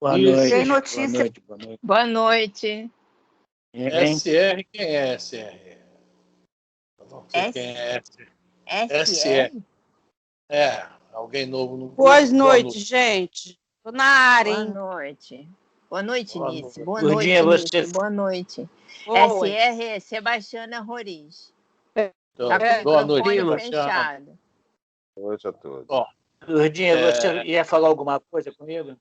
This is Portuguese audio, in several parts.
Boa Isso. noite. Tem Boa notícia. noite, boa noite. Boa noite. Hein? SR, quem é SR? Eu não sei quem é SR. É, alguém novo no grupo. Boa noite, gente. Tô na área, Boa hein? noite. Boa noite, Boa Nice. noite. Boa Gordinha, noite, você- Nice. Boa noite. Oi. SR é Sebastiana Roriz. Então, Tá com o boa noite, microfone Sebastião. fechado. Boa noite a todos. Bom, Gordinha, você ia falar alguma coisa comigo?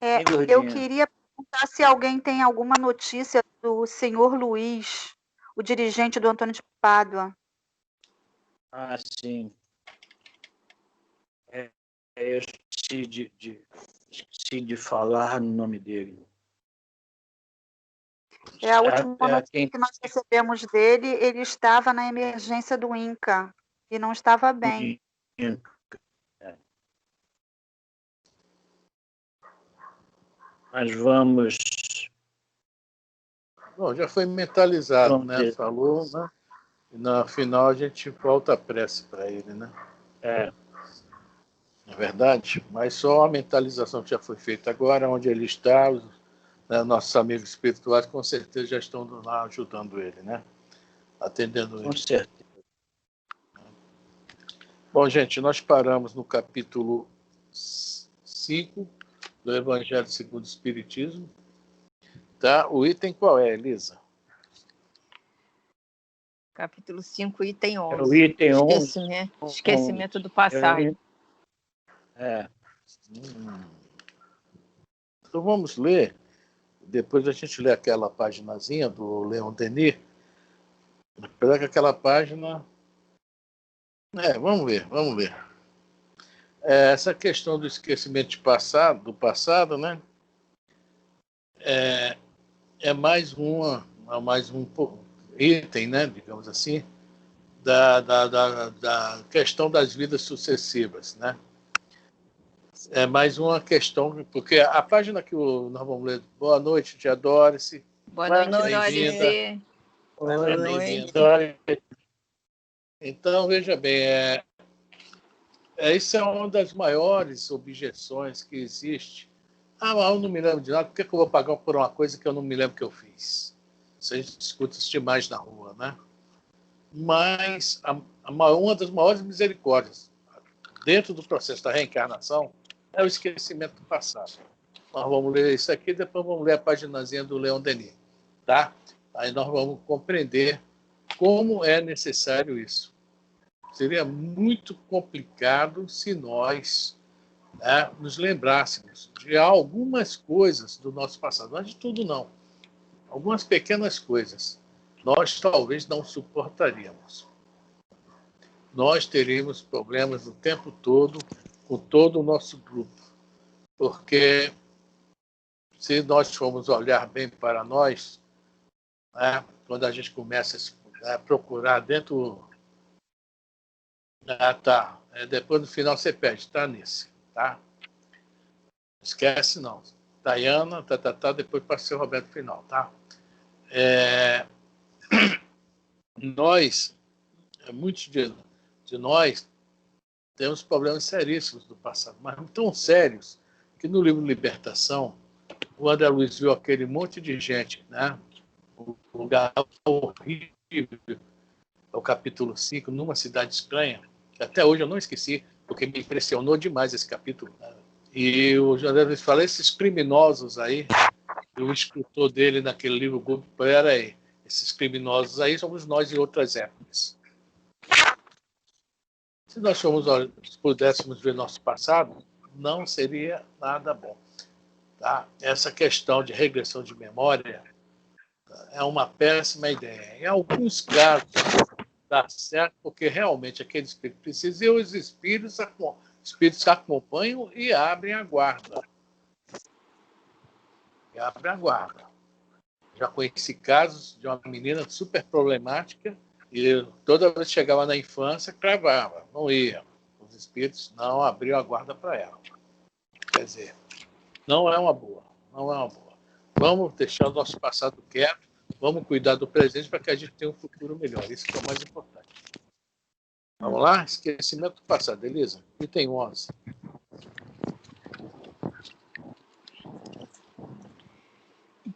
É, Hein, Gordinha? eu queria perguntar se alguém tem alguma notícia do senhor Luiz, o dirigente do Antônio de Pádua. Ah, sim. Eu esqueci de falar no nome dele. A última notícia quem- que nós recebemos dele, ele estava na emergência do INCA e não estava bem. É. Mas vamos. bom, já foi mentalizado, Vamos né? ver. Falou, né? E na final a gente volta a prece para ele, né? É, É verdade? Mas só a mentalização que já foi feita agora, onde ele está, né, nossos amigos espirituais com certeza já estão lá ajudando ele, né? Atendendo com ele. certeza. Bom, gente, nós paramos no capítulo 5 do Evangelho segundo o Espiritismo. Tá? O item qual é, Elisa? Capítulo 5, item É 11. o item 11. Esquecimento do passado. É. Então vamos ler. Depois a gente lê aquela paginazinha do Leon Denis. Apesar que aquela página... vamos ver. Essa questão do esquecimento do passado, né? É mais um item, né? Digamos assim, da questão das vidas sucessivas, né? É mais uma questão, porque a página que nós vamos ler, boa noite, tia Dorice. Boa Boa noite, noite. Dorice. Boa noite. Então, veja bem, isso é uma das maiores objeções que existe. Mas eu não me lembro de nada, por que eu vou pagar por uma coisa que eu não me lembro que eu fiz? Isso a gente discute isso demais na rua, né? Mas uma das maiores misericórdias dentro do processo da reencarnação é o esquecimento do passado. Nós vamos ler isso aqui, depois vamos ler a paginazinha do Leon Denis, tá? Aí nós vamos compreender como é necessário isso. Seria muito complicado se nós nos lembrássemos de algumas coisas do nosso passado, mas de tudo não. Algumas pequenas coisas nós talvez não suportaríamos. Nós teríamos problemas o tempo todo com todo o nosso grupo, porque se nós formos olhar bem para nós, quando a gente começa a procurar dentro... depois no final você pede, tá, Nice? Tá? Esquece não. Dayana, depois passa o Roberto final, tá? Muitos de nós temos problemas seríssimos do passado, mas tão sérios que no livro Libertação, o André Luiz viu aquele monte de gente, né? O lugar horrível, é o capítulo 5, numa cidade estranha, que até hoje eu não esqueci, porque me impressionou demais esse capítulo. Né? E o André Luiz fala, esses criminosos aí, o escritor dele naquele livro, peraí, esses criminosos aí somos nós em outras épocas. Se nós pudéssemos ver nosso passado, não seria nada bom. Tá? Essa questão de regressão de memória é uma péssima ideia. Em alguns casos, dá certo, porque realmente aquele espírito precisa, e os espíritos acompanham e abrem a guarda. Já conheci casos de uma menina super problemática e toda vez que chegava na infância, cravava, não ia. Os espíritos não abriam a guarda para ela. Quer dizer, não é uma boa. Vamos deixar o nosso passado quieto, vamos cuidar do presente para que a gente tenha um futuro melhor. Isso que é o mais importante. Vamos lá? Esquecimento do passado, Elisa. Item 11.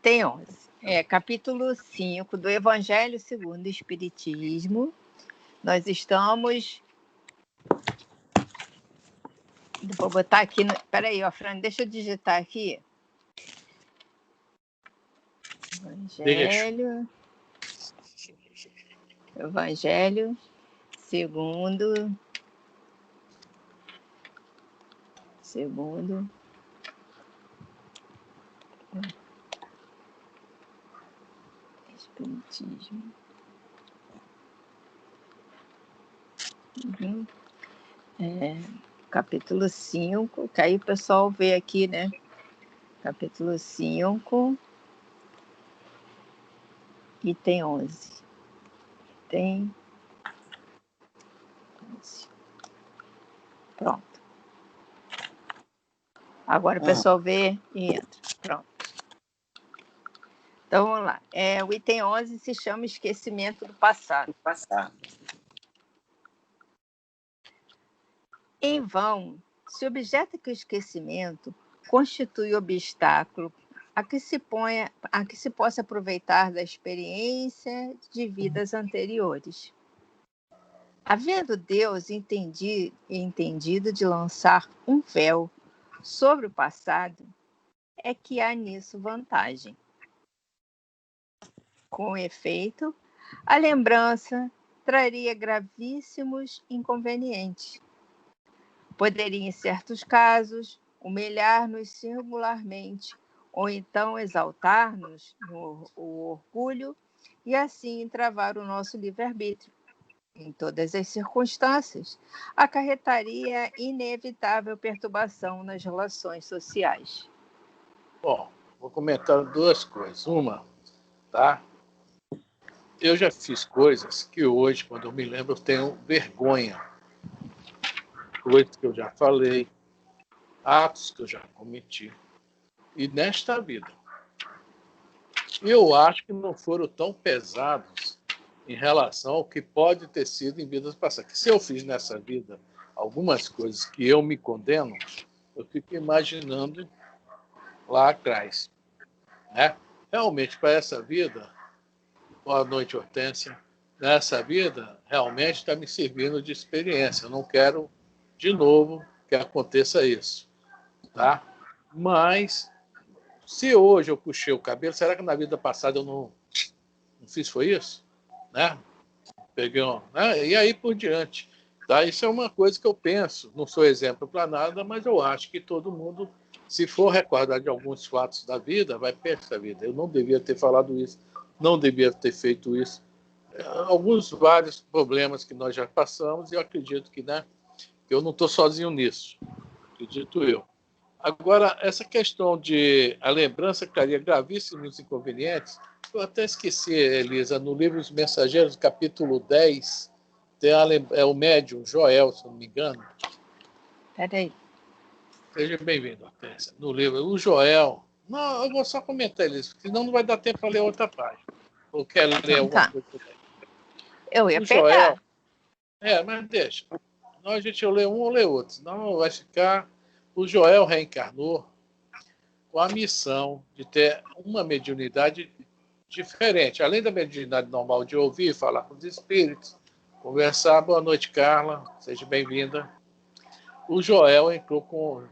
item 11. Capítulo 5 do Evangelho segundo o Espiritismo. Nós estamos... Vou botar aqui... Peraí, Fran, deixa eu digitar aqui. Evangelho segundo Espiritismo. Capítulo 5, que aí o pessoal vê aqui, né? Capítulo 5, item 11. Item 11. Pronto. Agora o pessoal vê e entra. Pronto. Então, vamos lá. O item 11 se chama Esquecimento do Passado. Em vão, se objeta que o esquecimento constitui obstáculo a que se possa aproveitar da experiência de vidas anteriores. Havendo Deus entendido de lançar um véu sobre o passado, é que há nisso vantagem. Com efeito, a lembrança traria gravíssimos inconvenientes. Poderia, em certos casos, humilhar-nos singularmente, ou então exaltar-nos o orgulho e assim travar o nosso livre-arbítrio. Em todas as circunstâncias, acarretaria inevitável perturbação nas relações sociais. Bom, vou comentar duas coisas. Uma, tá? Eu já fiz coisas que hoje, quando eu me lembro, eu tenho vergonha. Coisas que eu já falei, atos que eu já cometi. E nesta vida, eu acho que não foram tão pesados em relação ao que pode ter sido em vidas passadas. Que se eu fiz nessa vida algumas coisas que eu me condeno, eu fico imaginando lá atrás. Né? Realmente, para essa vida, boa noite, Hortência, nessa vida, realmente está me servindo de experiência. Eu não quero, de novo, que aconteça isso. Tá? Mas, se hoje eu puxei o cabelo, será que na vida passada eu não fiz foi isso? Né? Peguei né? E aí por diante. Tá? Isso é uma coisa que eu penso. Não sou exemplo para nada, mas eu acho que todo mundo, se for recordar de alguns fatos da vida, vai perder a vida. Eu não devia ter falado isso, não devia ter feito isso. Vários problemas que nós já passamos, e eu acredito que, né, eu não estou sozinho nisso. Acredito eu. Agora, essa questão de a lembrança traria gravíssimos inconvenientes, eu até esqueci, Elisa, no livro Os Mensageiros, capítulo 10, tem o médium Joel, se não me engano. Peraí. Seja bem-vindo, Hortência. No livro, o Joel... Não, eu vou só comentar, Elisa, senão não vai dar tempo para ler outra página. Ou quer ler alguma coisa também? Eu ia o pegar. Joel, mas deixa. Não, a gente lê um ou lê outro, senão vai ficar... O Joel reencarnou com a missão de ter uma mediunidade diferente. Além da mediunidade normal de ouvir, falar com os espíritos, conversar. Boa noite, Carla. Seja bem-vinda. O Joel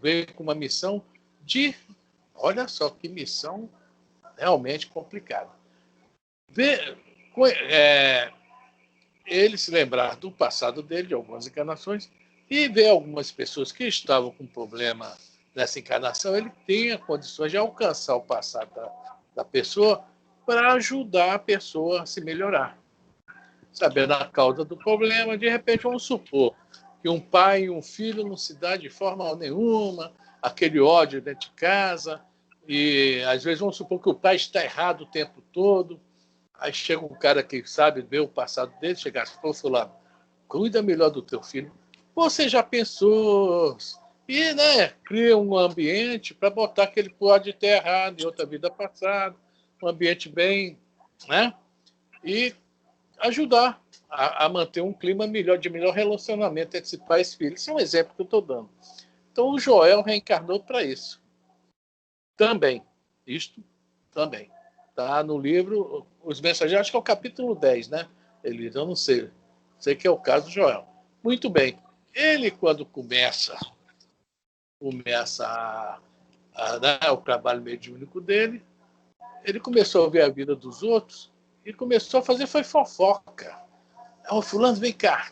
veio com uma missão de... Olha só que missão realmente complicada. Ele se lembrar do passado dele, de algumas encarnações, e ver algumas pessoas que estavam com problema nessa encarnação, ele tenha condições de alcançar o passado da pessoa para ajudar a pessoa a se melhorar. Sabendo a causa do problema, de repente vamos supor que um pai e um filho não se dão de forma nenhuma, aquele ódio dentro de casa, e às vezes vamos supor que o pai está errado o tempo todo, aí chega um cara que sabe ver o passado dele, chega e fala, cuida melhor do teu filho. Você já pensou? E, né, cria um ambiente para botar que ele pode ter errado em outra vida passada, um ambiente bem, né? E ajudar a manter um clima melhor, de melhor relacionamento entre pais e filhos. Isso é um exemplo que eu estou dando. Então, o Joel reencarnou para isso. Também. Isto também. Tá no livro, Os Mensageiros, acho que é o capítulo 10, né? Eu não sei. Sei que é o caso do Joel. Muito bem. Ele, quando começa o trabalho mediúnico dele, ele começou a ver a vida dos outros e começou a fazer foi fofoca. Ô, fulano, vem cá.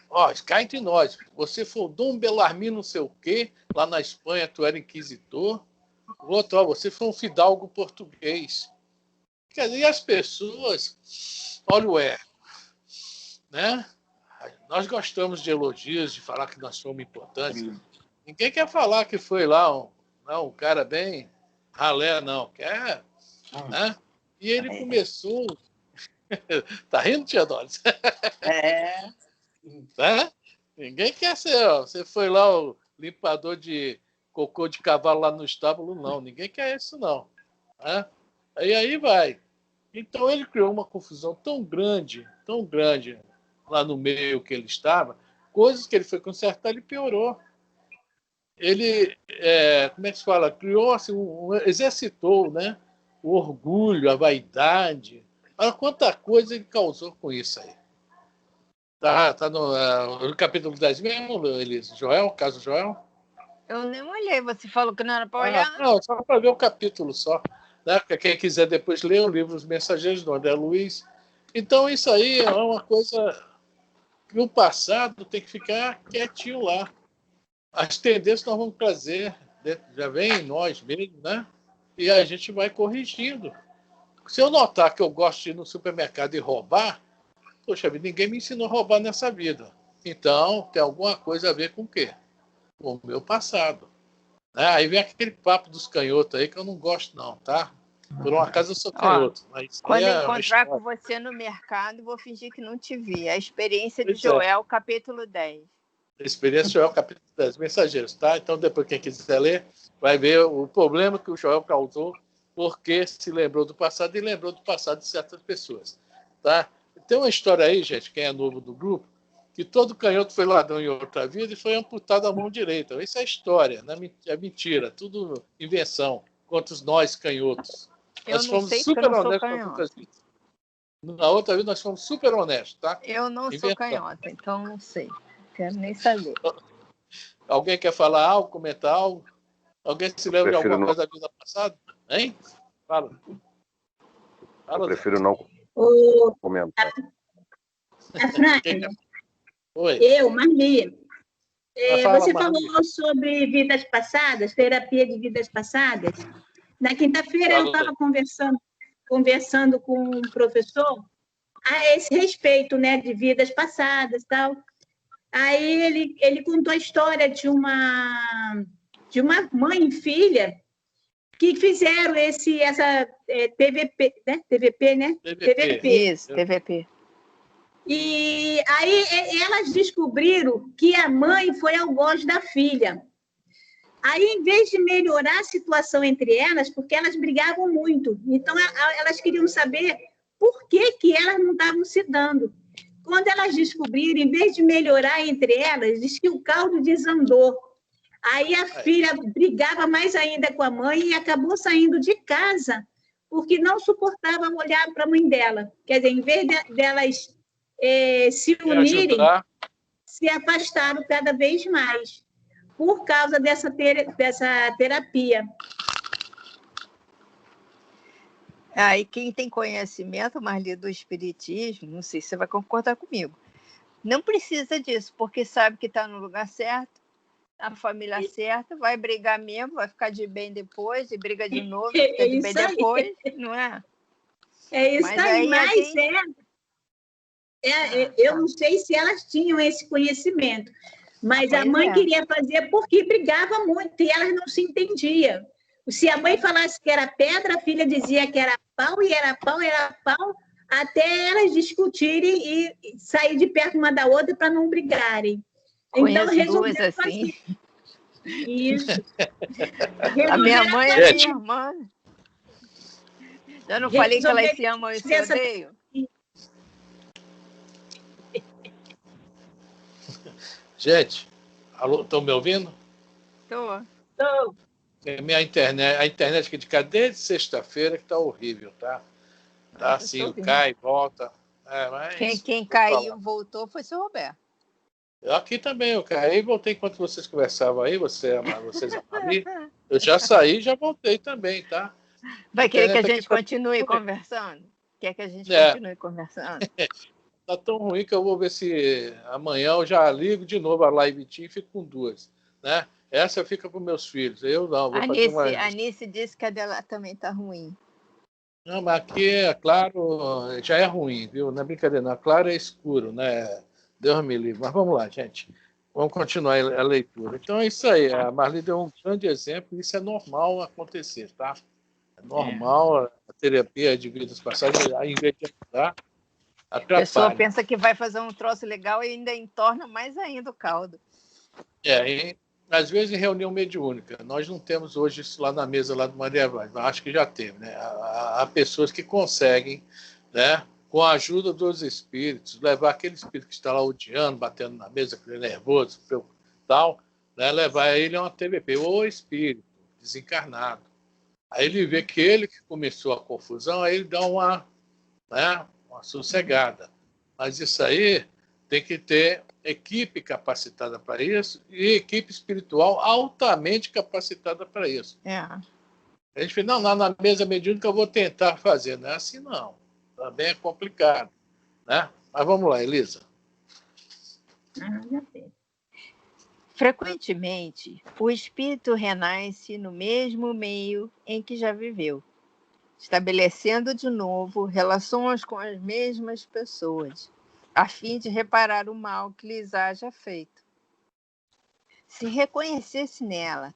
Ó, cá entre nós. Você foi o Dom Belarmino não sei o quê, lá na Espanha tu era inquisitor. O outro, ó, você foi um fidalgo português. Quer dizer, e as pessoas, olha o erro, né? Nós gostamos de elogios, de falar que nós somos importantes. Ninguém quer falar que foi lá um cara bem ralé, não. Quer, né? E ele começou... Tá rindo, tia Doris? É. Tá? Ninguém quer ser... Ó, você foi lá o limpador de cocô de cavalo lá no estábulo, não. Ninguém quer isso, não. Né? Aí vai. Então ele criou uma confusão tão grande lá no meio que ele estava, coisas que ele foi consertar, ele piorou. Ele, como é que se fala? Criou, assim, exercitou, né? O orgulho, a vaidade. Olha quanta coisa ele causou com isso aí. Tá no capítulo 10 mesmo, Elise? Joel, caso Joel? Eu nem olhei, você falou que não era para olhar. Não, só para ver o capítulo só. Né? Quem quiser depois ler o livro Os Mensageiros do André Luiz. Então, isso aí é uma coisa que o passado tem que ficar quietinho lá. As tendências nós vamos trazer, já vem em nós mesmos, né? E a gente vai corrigindo. Se eu notar que eu gosto de ir no supermercado e roubar, poxa vida, ninguém me ensinou a roubar nessa vida. Então, tem alguma coisa a ver com o quê? Com o meu passado. Aí vem aquele papo dos canhotos aí que eu não gosto, não, tá? Por um acaso eu sou canhoto. Mas quando eu encontrar com você no mercado, vou fingir que não te vi. A experiência de Joel, capítulo 10. A experiência de Joel, capítulo 10, Mensageiros, tá? Então, depois, quem quiser ler, vai ver o problema que o Joel causou, porque se lembrou do passado e lembrou do passado de certas pessoas, tá? Tem uma história aí, gente, quem é novo do grupo, que todo canhoto foi ladrão em outra vida e foi amputado a mão direita. Isso é história, né? É mentira, tudo invenção contra nós canhotos. Nós fomos super honestos na outra vida. Na outra vida nós fomos super honestos, tá? Eu não sou canhota, então não sei. Quero nem saber. Alguém quer falar algo, comentar algo? Alguém se lembra de alguma coisa da vida passada? Hein? Fala. Eu prefiro não comentar. Oi. Eu, Marli. Você falou sobre vidas passadas, terapia de vidas passadas. Na quinta-feira eu estava conversando com um professor a esse respeito, né, de vidas passadas e tal. Aí ele contou a história de uma mãe e filha que fizeram essa TVP, né? TVP, né? TVP. Isso, TVP. E aí elas descobriram que a mãe foi algoz da filha. Aí, em vez de melhorar a situação entre elas, porque elas brigavam muito, então elas queriam saber por que elas não estavam se dando. Quando elas descobriram, em vez de melhorar entre elas, diz que o caldo desandou. Aí a filha brigava mais ainda com a mãe e acabou saindo de casa, porque não suportava olhar para a mãe dela. Quer dizer, em vez delas se unirem, se afastaram cada vez mais, por causa dessa terapia. E quem tem conhecimento, Marli, do espiritismo, não sei se você vai concordar comigo, não precisa disso, porque sabe que está no lugar certo, na família certa, vai brigar mesmo, vai ficar de bem depois, e briga de novo, fica de bem depois, não é? É isso aí, mas eu não sei se elas tinham esse conhecimento, mas a mãe queria fazer porque brigava muito e elas não se entendiam. Se a mãe falasse que era pedra, a filha dizia que era pau, e era pau, até elas discutirem e sair de perto uma da outra para não brigarem. Então, resolveram assim. Isso. A minha mãe é minha irmã. Eu não falei que elas se amam e se odeiam? Gente, alô, estão me ouvindo? Estou. a internet aqui de cá desde sexta-feira que está horrível, tá? Tá assim, cai, volta. Mas quem caiu, voltou, foi seu Roberto. Aqui também eu caí e voltei enquanto vocês conversavam aí, vocês ali. Eu já saí e já voltei também, tá? Vai querer que a gente tá continue conversando? Quer que a gente continue conversando? Tá tão ruim que eu vou ver se amanhã eu já ligo de novo a Live Team e fico com 2, né? Essa fica para os meus filhos. Eu não, vou fazer uma... A Anice disse que a dela também tá ruim. Não, mas aqui, é claro, já é ruim, viu? Não é brincadeira, não. Claro é escuro, né? Deus me livre. Mas vamos lá, gente. Vamos continuar a leitura. Então é isso aí. A Marli deu um grande exemplo. Isso é normal acontecer, tá? É normal a terapia de vidas passadas, ao invés de ajudar, atrapalha. A pessoa pensa que vai fazer um troço legal e ainda entorna mais ainda o caldo. Às vezes em reunião mediúnica. Nós não temos hoje isso lá na mesa lá do Maria Vaz, mas acho que já teve, né? Há pessoas que conseguem, né, com a ajuda dos espíritos, levar aquele espírito que está lá odiando, batendo na mesa, nervoso, tal, né, levar ele a uma TVP, ou espírito desencarnado. Aí ele vê que ele que começou a confusão, aí ele dá uma sossegada. Mas isso aí tem que ter equipe capacitada para isso e equipe espiritual altamente capacitada para isso. A gente fala, não, lá na mesa mediúnica eu vou tentar fazer. Não é assim, não. Também é complicado, né? Mas vamos lá, Elisa. Frequentemente, o espírito renasce no mesmo meio em que já viveu, estabelecendo de novo relações com as mesmas pessoas, a fim de reparar o mal que lhes haja feito. Se reconhecesse nela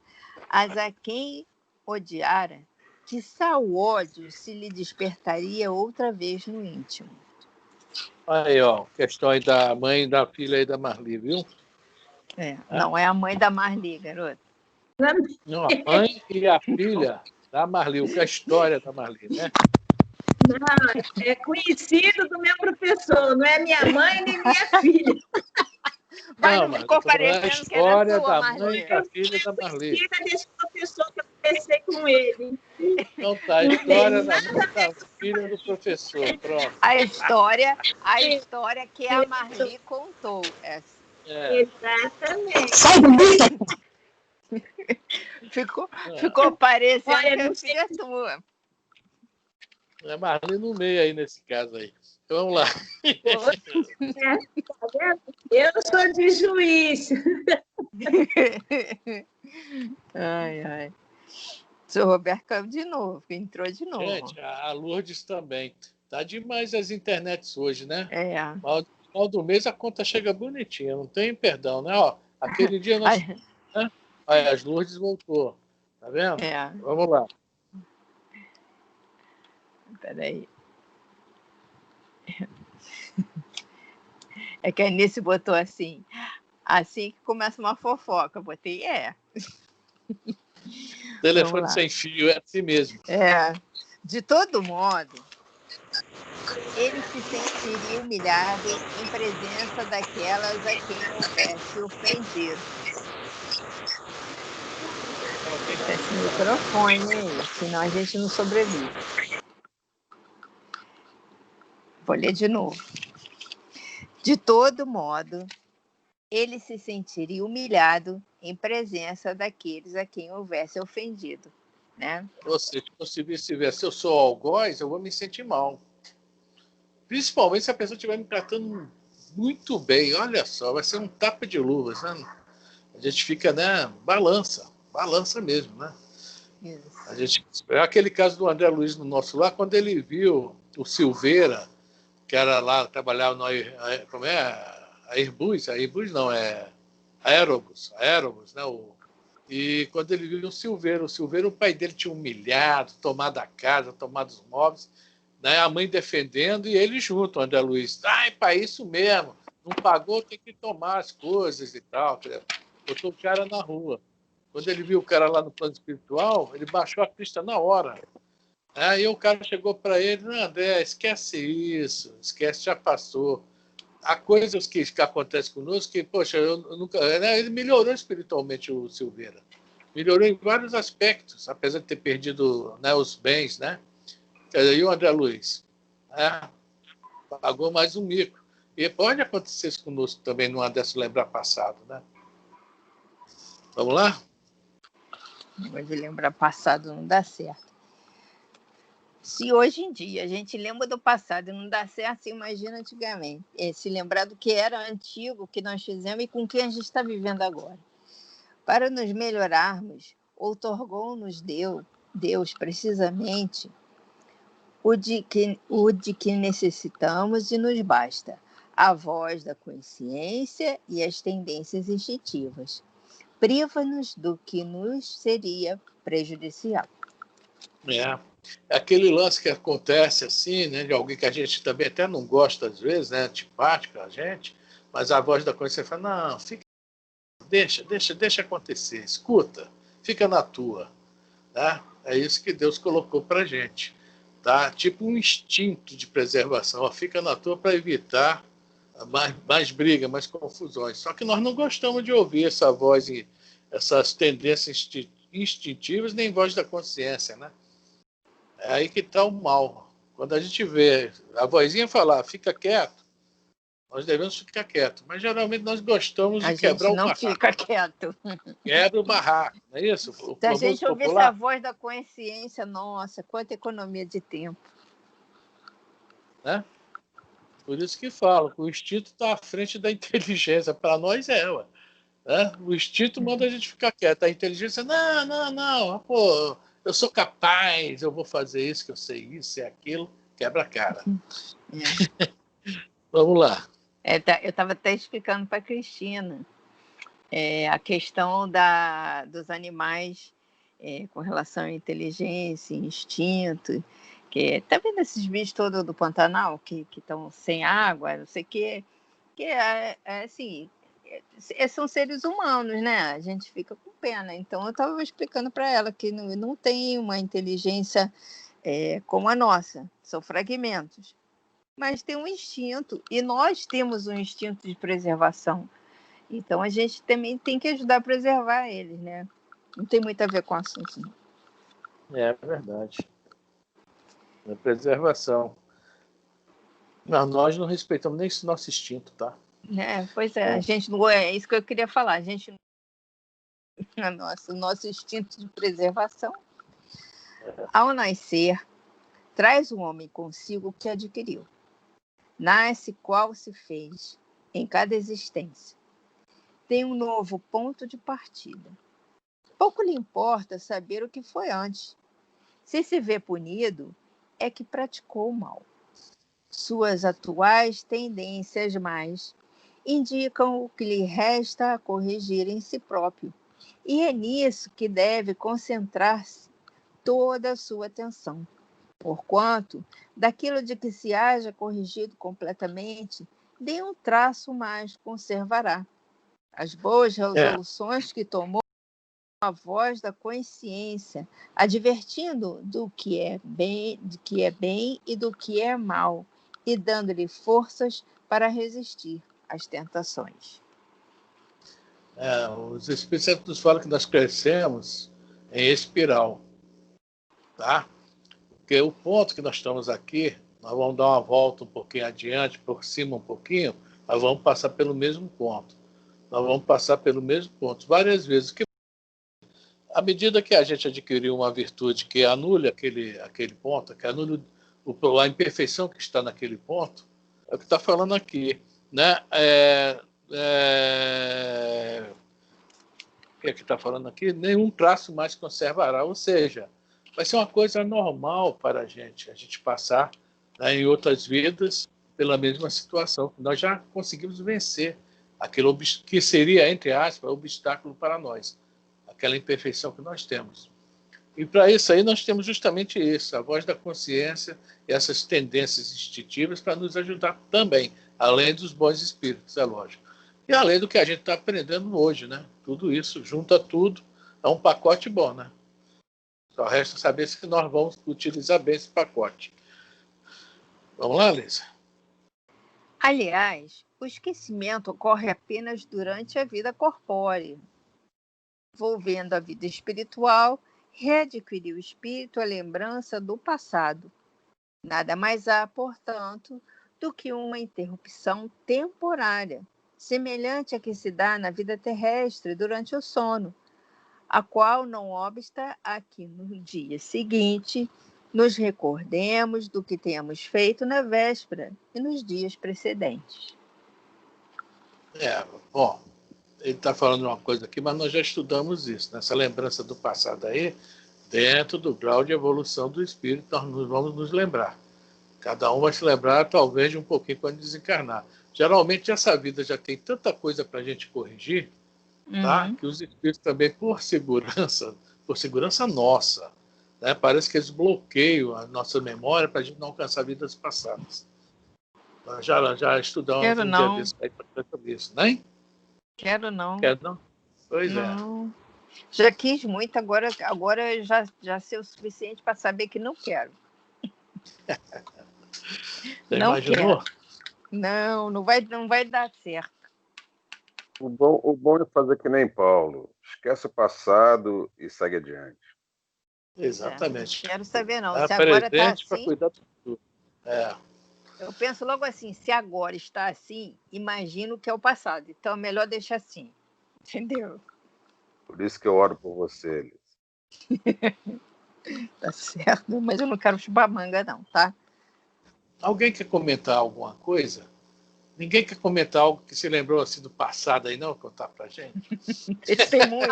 as a quem odiara, quiçá o ódio se lhe despertaria outra vez no íntimo. Aí, ó, questão aí da mãe e da filha aí da Marli, viu? Não é a mãe da Marli, garoto. Não, a mãe e a filha da Marli, o que é a história da Marli, né? Não, é conhecido do meu professor, não é minha mãe nem minha filha. Mas não ficou parecendo que era sua, Marli. Mãe e da filha da Marli. Filha desse professor que eu conversei com ele. Então tá, a história da mãe da filha do professor, pronto. A história que a Marli contou. Exatamente. Sai do bico! Ficou parecendo que é filha tua. É Marli no meio aí nesse caso aí. Então, vamos lá. Eu sou de juiz. Ai. Seu Roberto caiu de novo, entrou de novo. Gente, a Lourdes também. Tá demais as internets hoje, né? No final do mês a conta chega bonitinha, não tem perdão, né? Ó, aquele dia nós... né? Olha, as Lourdes voltou. Tá vendo? Vamos lá. Peraí. É que a Anice botou assim que começa uma fofoca. Eu botei Telefone sem fio, é assim mesmo. De todo modo, ele se sentiria humilhado em presença daquelas a quem houvesse ofendido. Esse microfone aí, senão a gente não sobrevive. Vou ler de novo. De todo modo, ele se sentiria humilhado em presença daqueles a quem houvesse ofendido, né? Ou seja, se vice-versa, se eu sou algoz, eu vou me sentir mal. Principalmente se a pessoa estiver me tratando muito bem. Olha só, vai ser um tapa de luvas, né? A gente fica, né? Balança mesmo, né? Isso. É aquele caso do André Luiz no nosso lar, quando ele viu o Silveira, que era lá, trabalhava no... Como é? A Airbus não, é Aerobus, né? E quando ele viu o Silveira, o pai dele tinha humilhado, tomado a casa, tomado os móveis, né? A mãe defendendo e ele junto, o André Luiz. Ai, pai, isso mesmo, não pagou, tem que tomar as coisas e tal. Botou o cara na rua. Quando ele viu o cara lá no plano espiritual, ele baixou a crista na hora. Aí o cara chegou para ele, não, André, esquece isso, esquece, já passou. Há coisas que acontecem conosco que, poxa, eu nunca... Ele melhorou espiritualmente o Silveira. Melhorou em vários aspectos, apesar de ter perdido, né, os bens, né? E o André Luiz, né, pagou mais um mico. E pode acontecer isso conosco também, numa dessas lembrar passado, né? Vamos lá? Mas de lembrar passado não dá certo. Se hoje em dia a gente lembra do passado e não dá certo, você imagina antigamente. Se lembrar do que era antigo, que nós fizemos e com quem a gente está vivendo agora. Para nos melhorarmos, outorgou-nos Deus precisamente o de que necessitamos e nos basta, a voz da consciência e as tendências instintivas. Priva-nos do que nos seria prejudicial. É. Aquele lance que acontece assim, né, de alguém que a gente também até não gosta às vezes, né, antipático a gente, mas a voz da consciência fala, não, fica, deixa acontecer, escuta, fica na tua. Tá? É isso que Deus colocou para a gente. Tá? Tipo um instinto de preservação, ó, fica na tua para evitar mais briga, mais confusões. Só que nós não gostamos de ouvir essa voz, essas tendências instintivas, nem voz da consciência, né? É aí que está o mal. Quando a gente vê a vozinha falar, fica quieto, nós devemos ficar quietos. Mas geralmente nós gostamos de quebrar o barraco. A gente não fica quieto. Quebra o barraco, não é isso? Se a gente ouvisse a voz da consciência, nossa, quanta economia de tempo. Né? Por isso que falo, que o instinto está à frente da inteligência. Para nós é, ué. Né? O instinto manda a gente ficar quieto. A inteligência, não, pô, eu sou capaz, eu vou fazer isso, que eu sei isso, sei aquilo, quebra a cara. Vamos lá. Eu estava até explicando para a Cristina a questão dos animais com relação à inteligência, instinto, que tá vendo esses bichos todos do Pantanal que estão sem água, não sei o quê, que assim, são seres humanos, né? A gente fica com pena. Então eu estava explicando para ela que não tem uma inteligência como a nossa, são fragmentos, mas tem um instinto, e nós temos um instinto de preservação. Então a gente também tem que ajudar a preservar eles, né? Não tem muito a ver com o assunto. Não. É verdade. É preservação. Não, nós não respeitamos nem esse nosso instinto, tá? Pois é, a gente não é isso que eu queria falar. A gente o nosso instinto de preservação, ao nascer, traz o homem consigo o que adquiriu. Nasce qual se fez em cada existência. Tem um novo ponto de partida. Pouco lhe importa saber o que foi antes. Se vê punido, é que praticou o mal. Suas atuais tendências mais indicam o que lhe resta a corrigir em si próprio. E é nisso que deve concentrar-se toda a sua atenção. Porquanto, daquilo de que se haja corrigido completamente, nem um traço mais conservará. As boas resoluções que tomou a voz da consciência, advertindo do que é bem e do que é mal, e dando-lhe forças para resistir às tentações. Os espíritos sempre nos falam que nós crescemos em espiral, tá? Porque o ponto que nós estamos aqui, nós vamos dar uma volta um pouquinho adiante, por cima um pouquinho, nós vamos passar pelo mesmo ponto. Nós vamos passar pelo mesmo ponto várias vezes. À medida que a gente adquiriu uma virtude que anule aquele ponto, que anule a imperfeição que está naquele ponto, é o que está falando aqui, né? O que é que está falando aqui? Nenhum traço mais conservará, ou seja, vai ser uma coisa normal para a gente passar, né, em outras vidas pela mesma situação. Nós já conseguimos vencer aquele que seria, entre aspas, obstáculo para nós, aquela imperfeição que nós temos. E para isso aí nós temos justamente isso, a voz da consciência e essas tendências instintivas para nos ajudar também, além dos bons espíritos, é lógico. E além do que a gente está aprendendo hoje, né? Tudo isso, junta tudo, é um pacote bom, né? Só resta saber se nós vamos utilizar bem esse pacote. Vamos lá, Lisa? Aliás, o esquecimento ocorre apenas durante a vida corpórea. envolvendo a vida espiritual, readquirir o espírito a lembrança do passado. Nada mais há, portanto, do que uma interrupção temporária, semelhante à que se dá na vida terrestre durante o sono, a qual não obsta a que no dia seguinte nos recordemos do que temos feito na véspera e nos dias precedentes. Bom, ele está falando uma coisa aqui, mas nós já estudamos isso, nessa lembrança do passado aí, dentro do grau de evolução do espírito, nós vamos nos lembrar. Cada um vai se lembrar, talvez, de um pouquinho quando desencarnar. Geralmente, essa vida já tem tanta coisa para a gente corrigir, tá? Que os espíritos também, por segurança nossa, né? Parece que eles bloqueiam a nossa memória para a gente não alcançar vidas passadas. Nós já estudamos Quero um não. dia desse aí para sobre isso, né? Quero não. Quer não? Pois não. Já quis muito, agora já sei o suficiente para saber que não quero. Você não imaginou? Quero. Não vai dar certo. O bom é fazer que nem Paulo. Esquece o passado e segue adiante. Exatamente. Não quero saber, não. É Se agora está presente para assim, cuidar de tudo. eu penso logo assim, se agora está assim, imagino que é o passado. Então é melhor deixar assim. Entendeu? Por isso que eu oro por você, Elis. Tá certo, mas eu não quero chupar manga, não, tá? Alguém quer comentar alguma coisa? Ninguém quer comentar algo que se lembrou assim do passado aí, não? Contar pra gente? Testemunho.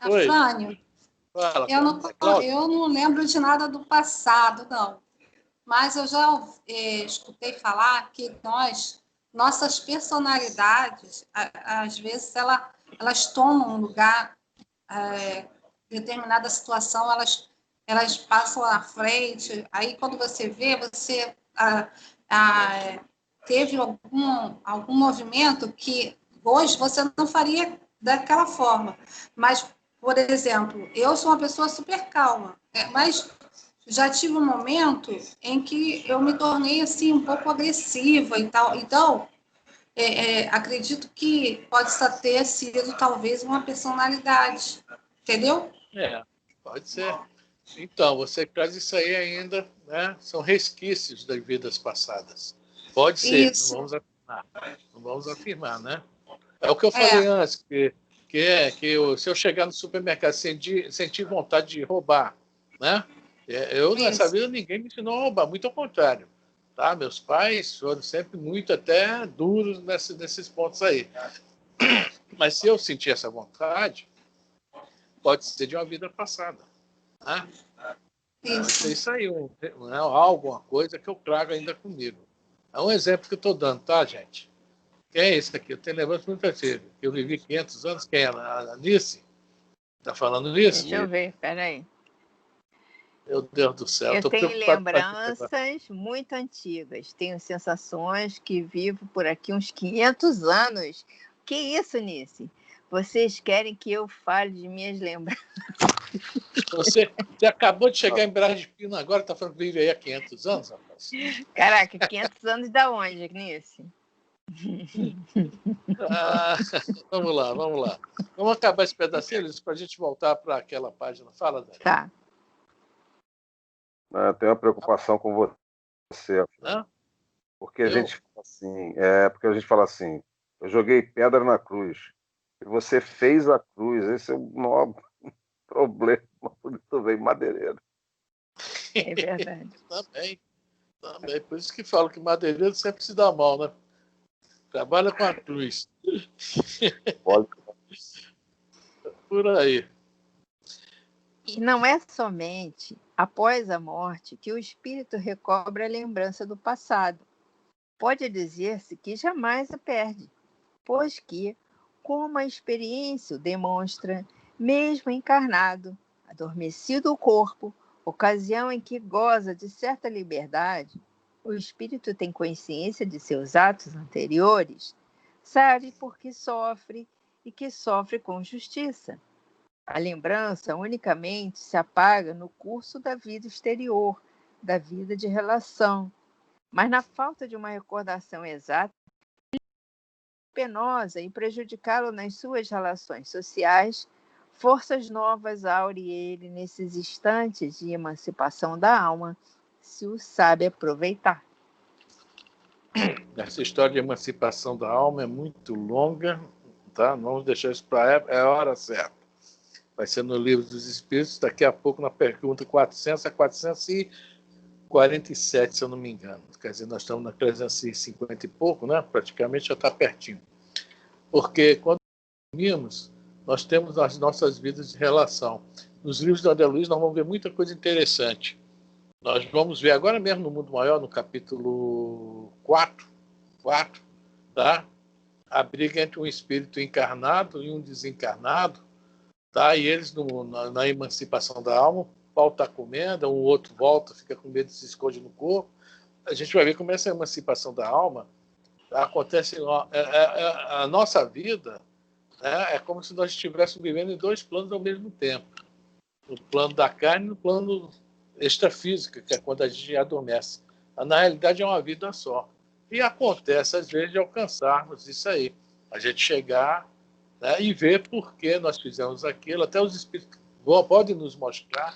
Afrânio, Fala, eu não lembro de nada do passado, não. Mas eu já escutei falar que nossas personalidades, às vezes, elas tomam um lugar, em determinada situação, elas passam à frente. Aí, quando você vê, você teve algum movimento que hoje você não faria daquela forma. Mas, por exemplo, eu sou uma pessoa super calma, mas já tive um momento em que eu me tornei assim um pouco agressiva e tal. Então, acredito que pode ter sido talvez uma personalidade, entendeu? Pode ser. Então, você traz isso aí ainda, né? São resquícios das vidas passadas. Pode ser, Isso. Não vamos afirmar, né? É o que eu falei antes, se eu chegar no supermercado e sentir vontade de roubar, né? Nessa vida ninguém me ensinou a roubar, muito ao contrário. Tá? Meus pais foram sempre muito até duros nesses pontos aí. Mas se eu sentir essa vontade, pode ser de uma vida passada. Né? Isso aí, alguma coisa que eu trago ainda comigo. É um exemplo que eu estou dando, tá, gente? Quem é esse aqui? Eu tenho levado muito antigo. Eu vivi 500 anos. Quem é ela? A Anice? Está falando nisso? Deixa eu ver, peraí. Meu Deus do céu. Eu tenho lembranças muito antigas. Tenho sensações que vivo por aqui uns 500 anos. Que isso, Nice? Vocês querem que eu fale de minhas lembranças? Você acabou de chegar em Brás de Pina agora, está falando que vive aí há 500 anos, rapaz? Caraca, 500 anos da onde, Nice? Vamos lá. Vamos acabar esse pedacinho para a gente voltar para aquela página. Fala, Dani. Tá. Eu tenho uma preocupação com você. Porque a gente fala assim, eu joguei pedra na cruz. E você fez a cruz. Esse é o maior problema. Por isso vem madeireiro. É verdade. Também. Por isso que falo que madeireiro sempre se dá mal, né? Trabalha com a cruz. Pode. Por aí. E não é somente após a morte que o espírito recobre a lembrança do passado. Pode dizer-se que jamais a perde, pois que, como a experiência o demonstra, mesmo encarnado, adormecido o corpo, ocasião em que goza de certa liberdade, o espírito tem consciência de seus atos anteriores, sabe por que sofre e que sofre com justiça. A lembrança unicamente se apaga no curso da vida exterior, da vida de relação, mas na falta de uma recordação exata, penosa e prejudicá-lo nas suas relações sociais, forças novas aure ele nesses instantes de emancipação da alma, se o sabe aproveitar. Essa história de emancipação da alma é muito longa, tá? Não vamos deixar isso para a hora certa. Vai ser no Livro dos Espíritos, daqui a pouco na pergunta 400 a 447, se eu não me engano. Quer dizer, nós estamos na 350 e pouco, né? Praticamente já está pertinho. Porque quando dormimos, nós temos as nossas vidas de relação. Nos livros do André Luiz, nós vamos ver muita coisa interessante. Nós vamos ver agora mesmo no Mundo Maior, no capítulo 4, tá? A briga entre um espírito encarnado e um desencarnado, tá? E eles, na emancipação da alma, o pau está comendo, um outro volta, fica com medo, se esconde no corpo. A gente vai ver como essa emancipação da alma acontece. A nossa vida, né, é como se nós estivéssemos vivendo em dois planos ao mesmo tempo. No plano da carne e no plano extrafísica, que é quando a gente adormece. Na realidade, é uma vida só. E acontece, às vezes, de alcançarmos isso aí. A gente chegar, né, e ver por que nós fizemos aquilo. Até os espíritos podem nos mostrar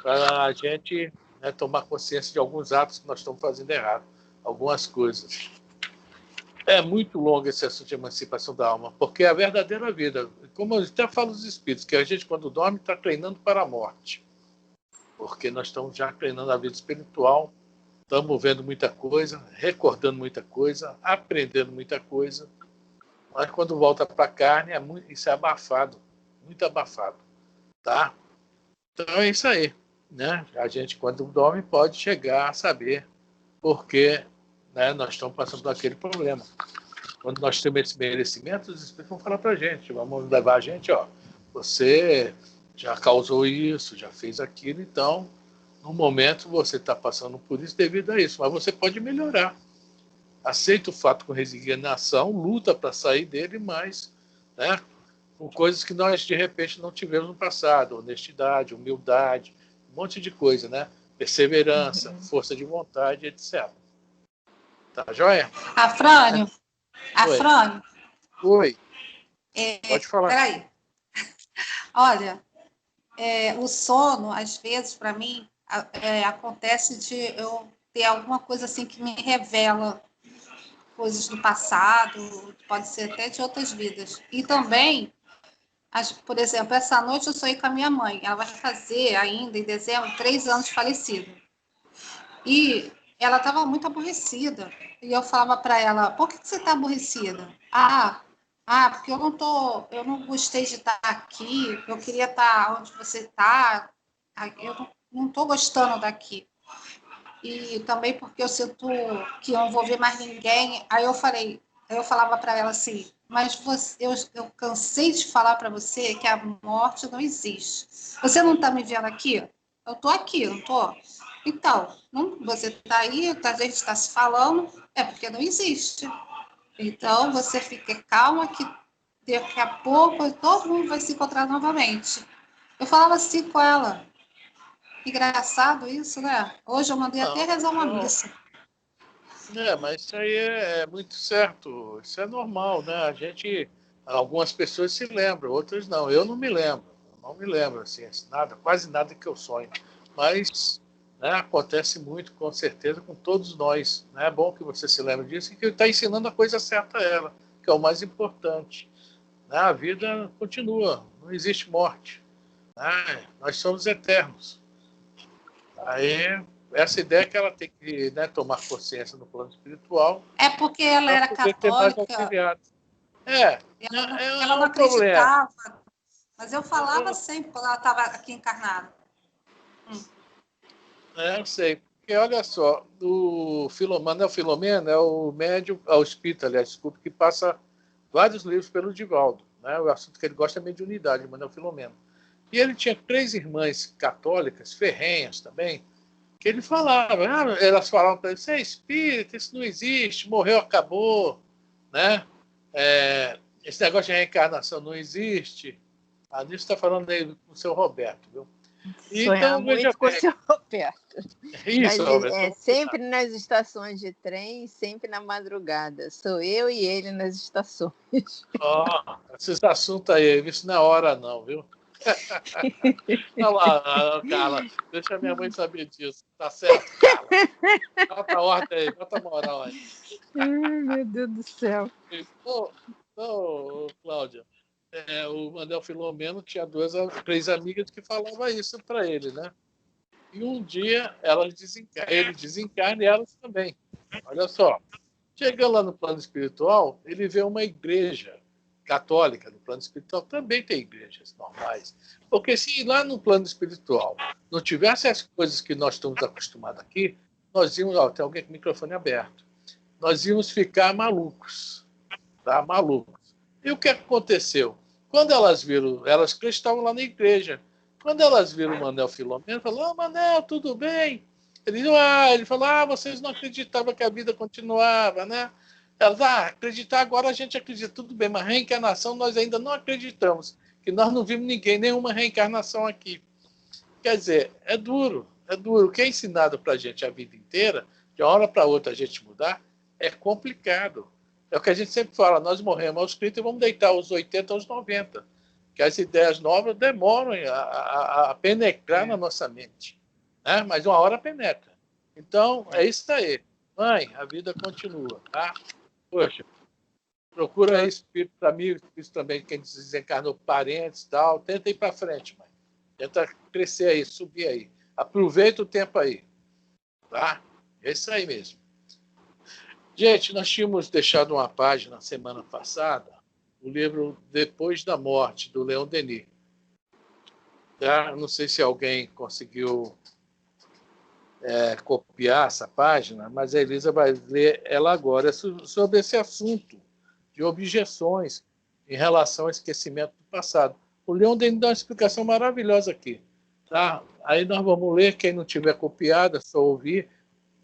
para a gente, né, tomar consciência de alguns atos que nós estamos fazendo errado. Algumas coisas. É muito longo esse assunto de emancipação da alma, porque é a verdadeira vida. Como eu até falo dos espíritos, que a gente, quando dorme, está treinando para a morte. Porque nós estamos já treinando a vida espiritual, estamos vendo muita coisa, recordando muita coisa, aprendendo muita coisa, mas quando volta para a carne, isso é abafado, muito abafado, tá? Então é isso aí, né? A gente, quando dorme, pode chegar a saber por que, né, nós estamos passando por aquele problema. Quando nós temos esse merecimento, os espíritos vão falar para a gente, vamos levar a gente, ó, você já causou isso, já fez aquilo, então, no momento você está passando por isso devido a isso, mas você pode melhorar. Aceita o fato com resignação, luta para sair dele, mas, né, com coisas que nós, de repente, não tivemos no passado, honestidade, humildade, um monte de coisa, né? Perseverança, força de vontade, etc. Tá joia? Afrânio. Oi. Pode falar. Peraí. Olha, o sono, às vezes, para mim, acontece de eu ter alguma coisa assim que me revela coisas do passado, pode ser até de outras vidas. E também, por exemplo, essa noite eu sonhei com a minha mãe. Ela vai fazer ainda, em dezembro, 3 anos de falecida. E ela estava muito aborrecida. E eu falava para ela, por que você está aborrecida? Porque eu não gostei de estar aqui, eu queria estar onde você está, eu não estou gostando daqui. E também porque eu sinto que eu não vou ver mais ninguém. Aí eu falava para ela assim, mas eu cansei de falar para você que a morte não existe. Você não está me vendo aqui? Eu estou aqui, não estou? Então, você está aí, a gente está se falando, é porque não existe. Então, você fica calma que daqui a pouco todo mundo vai se encontrar novamente. Eu falava assim com ela. Engraçado isso, né? Hoje eu mandei até rezar uma missa. Mas isso aí é muito certo. Isso é normal, né? Algumas pessoas se lembram, outras não. Eu não me lembro. Não me lembro, assim, quase nada que eu sonho. Mas, né, acontece muito, com certeza, com todos nós. Né? É bom que você se lembre disso e que ele está ensinando a coisa certa a ela, que é o mais importante. Né? A vida continua, não existe morte. Né? Nós somos eternos. Aí, essa ideia é que ela tem que, né, tomar consciência no plano espiritual. É porque ela era católica. Ela não acreditava. Mas eu falava sempre quando ela estava aqui encarnada. Eu sei. Porque, olha só, o Filomeno é o médium, o espírito, aliás, desculpe, que passa vários livros pelo Divaldo. Né? O assunto que ele gosta é mediunidade, Manuel Filomeno. E ele tinha 3 irmãs católicas, ferrenhas também, que ele falava, elas falavam para ele, você é espírita, isso não existe, morreu, acabou, né? Esse negócio de reencarnação não existe. Nisso está falando aí com o seu Roberto, viu? Sonhar Então, veja muito com o bem. seu Roberto. Isso, Roberto. Sempre nas estações de trem, sempre na madrugada. Sou eu e ele nas estações. Ó, esses assuntos aí, isso não é hora não, viu? Olha lá, Carla, deixa minha mãe saber disso. Tá certo, Carla? Bota a ordem aí, bota a moral aí. Ai, meu Deus do céu. Então, Cláudia, o Manuel Filomeno tinha três amigas que falavam isso para ele, né? E um dia ele desencarna e elas também. Olha só, chegando lá no plano espiritual, ele vê uma igreja católica. No plano espiritual também tem igrejas normais. Porque se lá no plano espiritual não tivesse as coisas que nós estamos acostumados aqui, nós íamos... Ó, tem alguém com o microfone aberto. Nós íamos ficar malucos. Tá? Malucos. E o que aconteceu? Quando elas viram... Elas que estavam lá na igreja. Quando elas viram o Manuel Filomeno, falaram: Manel, tudo bem? Ele falou: vocês não acreditavam que a vida continuava, né? Elas, acreditar agora a gente acredita, tudo bem, mas reencarnação nós ainda não acreditamos, que nós não vimos nenhuma reencarnação aqui. Quer dizer, é duro, é duro. O que é ensinado para a gente a vida inteira, de uma hora para outra a gente mudar, é complicado. É o que a gente sempre fala: nós morremos aos 30 e vamos deitar aos 80, aos 90. Que as ideias novas demoram a penetrar na nossa mente. Né? Mas uma hora penetra. Então, é isso aí. Mãe, a vida continua. Tá? Poxa, procura aí espírito amigo, espírito também, quem desencarnou, parentes e tal. Tenta ir para frente, mãe. Tenta crescer aí, subir aí. Aproveita o tempo aí. Tá? É isso aí mesmo. Gente, nós tínhamos deixado uma página semana passada, o livro Depois da Morte, do Leon Denis. Tá? Não sei se alguém conseguiu copiar essa página, mas a Elisa vai ler ela agora sobre esse assunto de objeções em relação ao esquecimento do passado. O Leon Denis dá uma explicação maravilhosa aqui. Tá? Aí nós vamos ler, quem não tiver copiado, é só ouvir.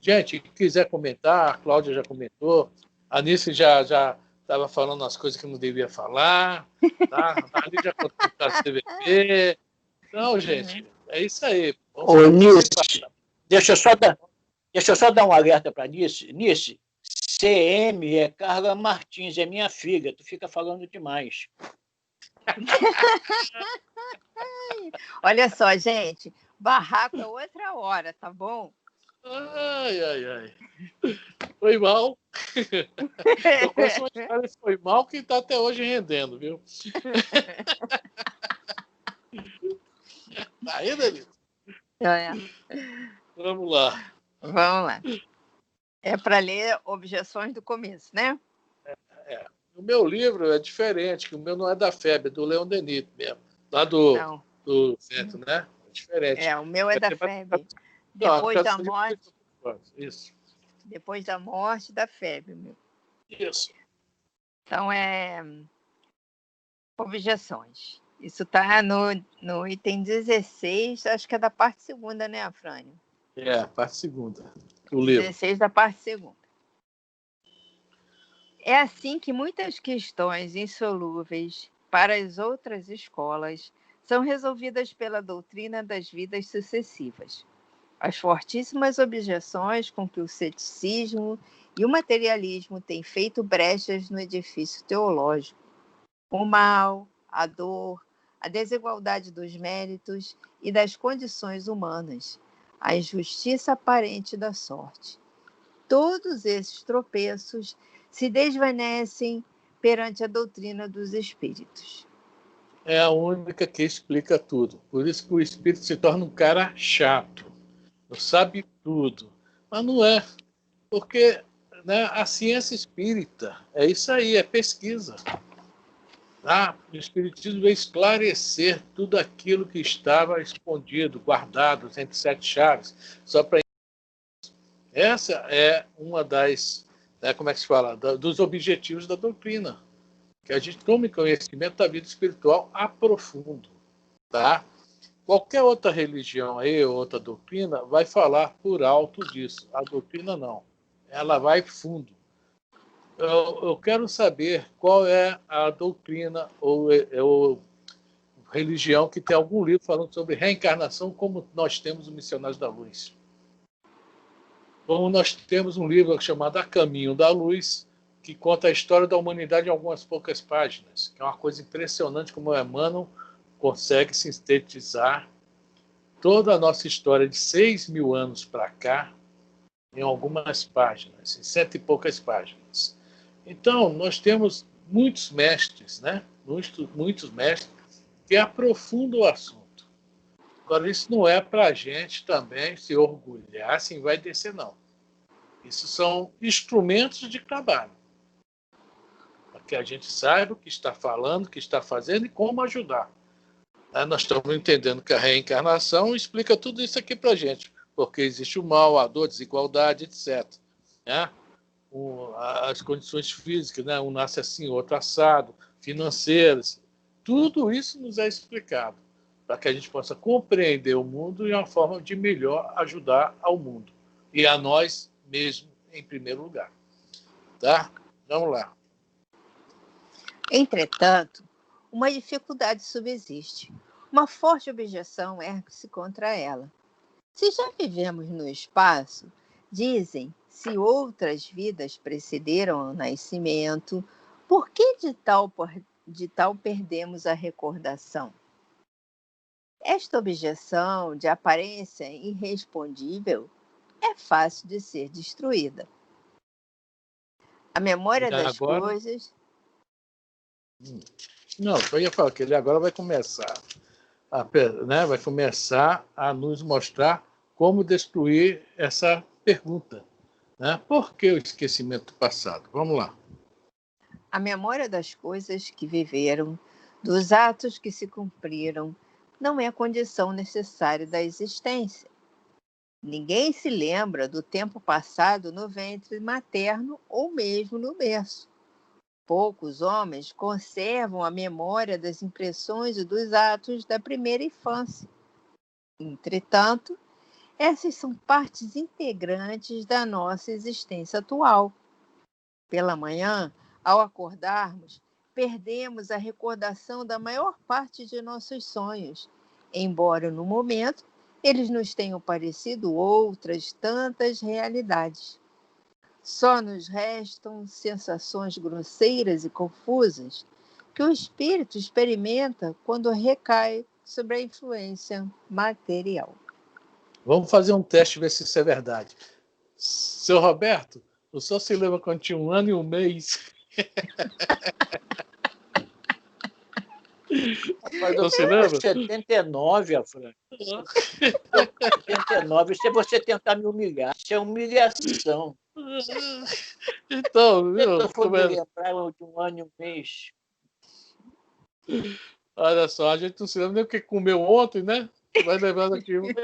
Gente, quem quiser comentar, a Cláudia já comentou, a Anice já estava falando as coisas que não devia falar, tá? A Ali já contou o caso do CVP. Então, gente, é isso aí. Ô, Nice, deixa eu só dar um alerta para Nice. Nice, CM é Carla Martins, é minha filha, tu fica falando demais. Olha só, gente, barraco é outra hora, tá bom? Ai. Foi mal. Eu conheço uma história que foi mal que está até hoje rendendo, viu? Tá aí, Danilo? Vamos lá. Vamos lá. É para ler objeções do começo, né? O meu livro é diferente, que o meu não é da FEB, é do Leon Denis mesmo. Lá do centro, né? É diferente. O meu é da FEB. Depois da morte. Isso. Depois da morte da FEB, meu. Isso. Então, objeções. Isso está no item 16, acho que é da parte segunda, né, Afrânio? Parte segunda do livro. 16 da parte segunda. É assim que muitas questões insolúveis para as outras escolas são resolvidas pela doutrina das vidas sucessivas. As fortíssimas objeções com que o ceticismo e o materialismo têm feito brechas no edifício teológico. O mal, a dor, a desigualdade dos méritos e das condições humanas, a injustiça aparente da sorte. Todos esses tropeços se desvanecem perante a doutrina dos espíritos. É a única que explica tudo. Por isso que o espírito se torna um cara chato. Não sabe tudo. Mas não é. Porque, né, a ciência espírita é isso aí, é pesquisa. Tá? O espiritismo veio esclarecer tudo aquilo que estava escondido, guardado entre 7 chaves. Só para essa é uma das, como é que se fala, dos objetivos da doutrina, que a gente tome conhecimento da vida espiritual a profundo, tá? Qualquer outra religião aí, outra doutrina, vai falar por alto disso. A doutrina não. Ela vai fundo. Eu quero saber qual é a doutrina ou religião que tem algum livro falando sobre reencarnação, como nós temos o Missionários da Luz. Como nós temos um livro chamado A Caminho da Luz, que conta a história da humanidade em algumas poucas páginas, que é uma coisa impressionante como o Emmanuel consegue sintetizar toda a nossa história de 6.000 anos para cá em algumas páginas, em 100 e poucas páginas. Então, nós temos muitos mestres, né? Muitos mestres que aprofundam o assunto. Agora, isso não é para a gente também se orgulhar, assim, vai descer, não. Isso são instrumentos de trabalho, para que a gente saiba o que está falando, o que está fazendo e como ajudar. Nós estamos entendendo que a reencarnação explica tudo isso aqui para a gente, porque existe o mal, a dor, a desigualdade, etc. Né? As condições físicas, né? Um nasce assim, outro assado, financeiras, tudo isso nos é explicado, para que a gente possa compreender o mundo e uma forma de melhor ajudar ao mundo, e a nós mesmos em primeiro lugar. Tá? Vamos lá. Entretanto, uma dificuldade subsiste. Uma forte objeção ergue-se contra ela. Se já vivemos no espaço, dizem, se outras vidas precederam ao nascimento, por que de tal perdemos a recordação? Esta objeção, de aparência irrespondível, é fácil de ser destruída. A memória das coisas... Não, eu ia falar que ele agora vai começar a nos mostrar como destruir essa pergunta. Né? Por que o esquecimento do passado? Vamos lá. A memória das coisas que viveram, dos atos que se cumpriram, não é condição necessária da existência. Ninguém se lembra do tempo passado no ventre materno ou mesmo no berço. Poucos homens conservam a memória das impressões e dos atos da primeira infância. Entretanto, essas são partes integrantes da nossa existência atual. Pela manhã, ao acordarmos, perdemos a recordação da maior parte de nossos sonhos, embora no momento eles nos tenham parecido outras tantas realidades. Só nos restam sensações grosseiras e confusas que o espírito experimenta quando recai sobre a influência material. Vamos fazer um teste e ver se isso é verdade. Seu Roberto, o senhor se lembra quando tinha 1 ano e 1 mês? Mas eu se lembra? 79, Afran. 79, se você tentar me humilhar, isso é humilhação. Então, viu? Se eu for me lembrar de 1 ano e 1 mês. Olha só, a gente não se lembra nem o que comeu ontem, né? Vai lembrar daqui. Pois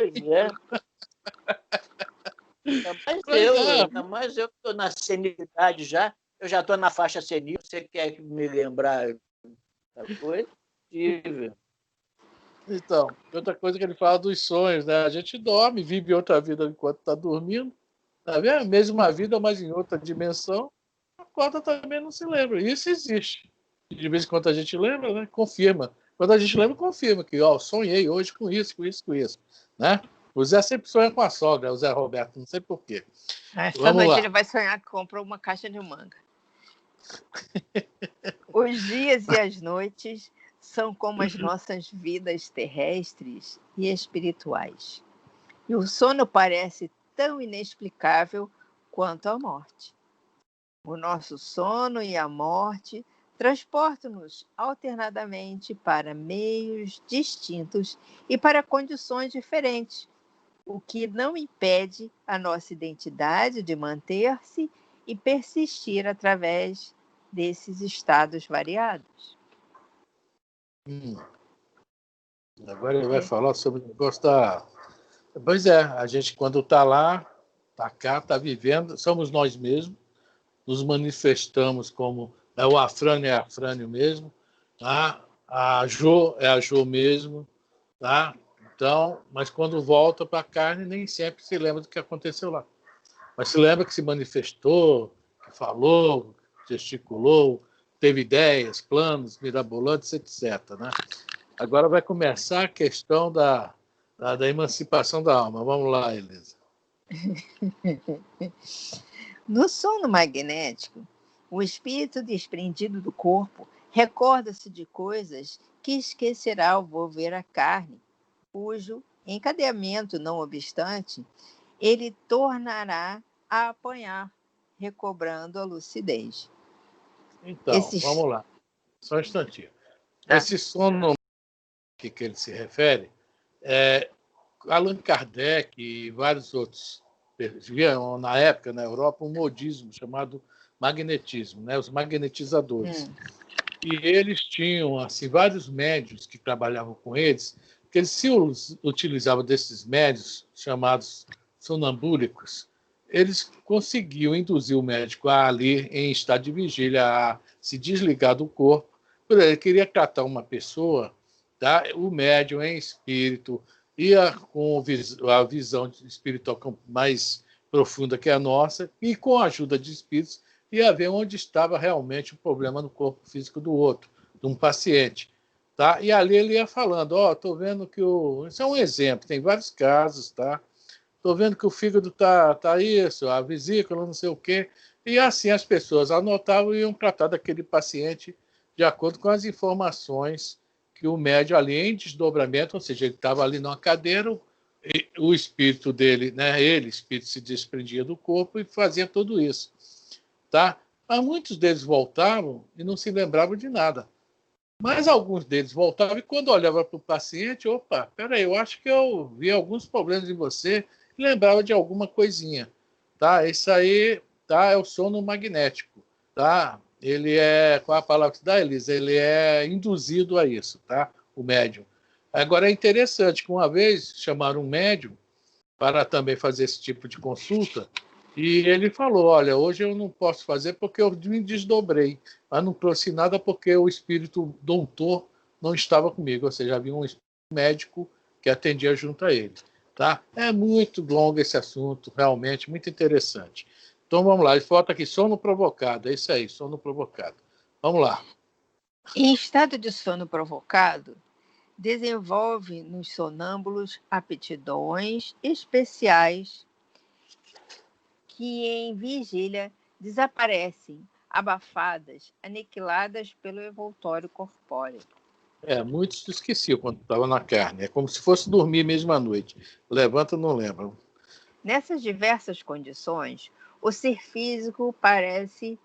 é. Ainda mais eu que estou na senilidade já. Eu já estou na faixa senil. Você quer me lembrar da coisa? Então, outra coisa que ele fala dos sonhos, né? A gente dorme, vive outra vida enquanto está dormindo. Tá vendo? Mesma vida, mas em outra dimensão. Acorda também não se lembra. Isso existe. De vez em quando a gente lembra, né? Confirma. Quando a gente lembra, confirma que sonhei hoje com isso, com isso, com isso. Né? O Zé sempre sonha com a sogra, o Zé Roberto, não sei porquê. Essa noite ele vai sonhar que comprou uma caixa de manga. Os dias e as noites são como as nossas vidas terrestres e espirituais. E o sono parece tão inexplicável quanto a morte. O nosso sono e a morte transportam-nos alternadamente para meios distintos e para condições diferentes, o que não impede a nossa identidade de manter-se e persistir através desses estados variados. Agora ele vai falar sobre o negócio da... Pois é, a gente quando está lá, está cá, está vivendo, somos nós mesmos, nos manifestamos como... O Afrânio é Afrânio mesmo, tá? A Jo é a Jo mesmo, tá? Então, mas quando volta para a carne, nem sempre se lembra do que aconteceu lá. Mas se lembra que se manifestou, que falou, gesticulou, teve ideias, planos mirabolantes, etc. Né? Agora vai começar a questão da emancipação da alma. Vamos lá, Elisa. No sono magnético, o espírito desprendido do corpo recorda-se de coisas que esquecerá ao volver a carne, cujo encadeamento, não obstante, ele tornará a apanhar, recobrando a lucidez. Então, vamos lá. Só um instantinho. Esse sono que ele se refere, Allan Kardec e vários outros viam, na época, na Europa, um modismo chamado magnetismo, né? Os magnetizadores. E eles tinham assim, vários médiuns que trabalhavam com eles, que eles se utilizavam desses médiuns, chamados sonambúlicos, eles conseguiam induzir o médico a ali, em estado de vigília, a se desligar do corpo. Ele queria tratar uma pessoa, tá? O médium em espírito ia com a visão espiritual mais profunda que a nossa, e com a ajuda de espíritos ia ver onde estava realmente o problema no corpo físico do outro, de um paciente. Tá? E ali ele ia falando, estou vendo que isso é um exemplo, tem vários casos, tá? Estou vendo que o fígado tá isso, a vesícula, não sei o quê. E assim as pessoas anotavam e iam tratar daquele paciente de acordo com as informações que o médium ali em desdobramento, ou seja, ele estava ali numa cadeira, o espírito dele, né, espírito se desprendia do corpo e fazia tudo isso. Tá? Mas muitos deles voltavam e não se lembravam de nada. Mas alguns deles voltavam e quando olhava para o paciente, opa, peraí, eu acho que eu vi alguns problemas em você e lembrava de alguma coisinha. Tá? Isso aí, tá, é o sono magnético. Tá? Ele é, qual a palavra que dá, Elisa? Ele é induzido a isso, tá? O médium. Agora é interessante que uma vez chamaram um médium para também fazer esse tipo de consulta e ele falou, olha, hoje eu não posso fazer porque eu me desdobrei, mas não trouxe nada porque o espírito doutor não estava comigo, ou seja, havia um médico que atendia junto a ele. Tá? É muito longo esse assunto, realmente, muito interessante. Então vamos lá, ele falta aqui, sono provocado, é isso aí, sono provocado. Vamos lá. Em estado de sono provocado, desenvolve nos sonâmbulos aptidões especiais que em vigília desaparecem, abafadas, aniquiladas pelo envoltório corpóreo. Muitos esqueciam quando estava na carne. É como se fosse dormir mesmo à noite. Levanta, não lembra. Nessas diversas condições, o ser físico parece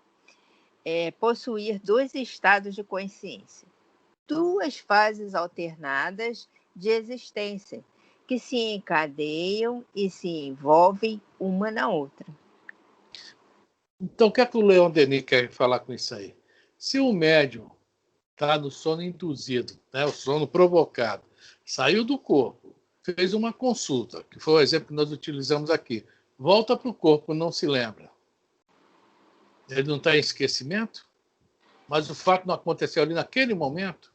possuir dois estados de consciência, duas fases alternadas de existência, que se encadeiam e se envolvem uma na outra. Então, o que é que o Leon Denis quer falar com isso aí? Se o médium está no sono induzido, né, o sono provocado, saiu do corpo, fez uma consulta, que foi o exemplo que nós utilizamos aqui, volta para o corpo, não se lembra. Ele não está em esquecimento? Mas o fato não aconteceu ali naquele momento?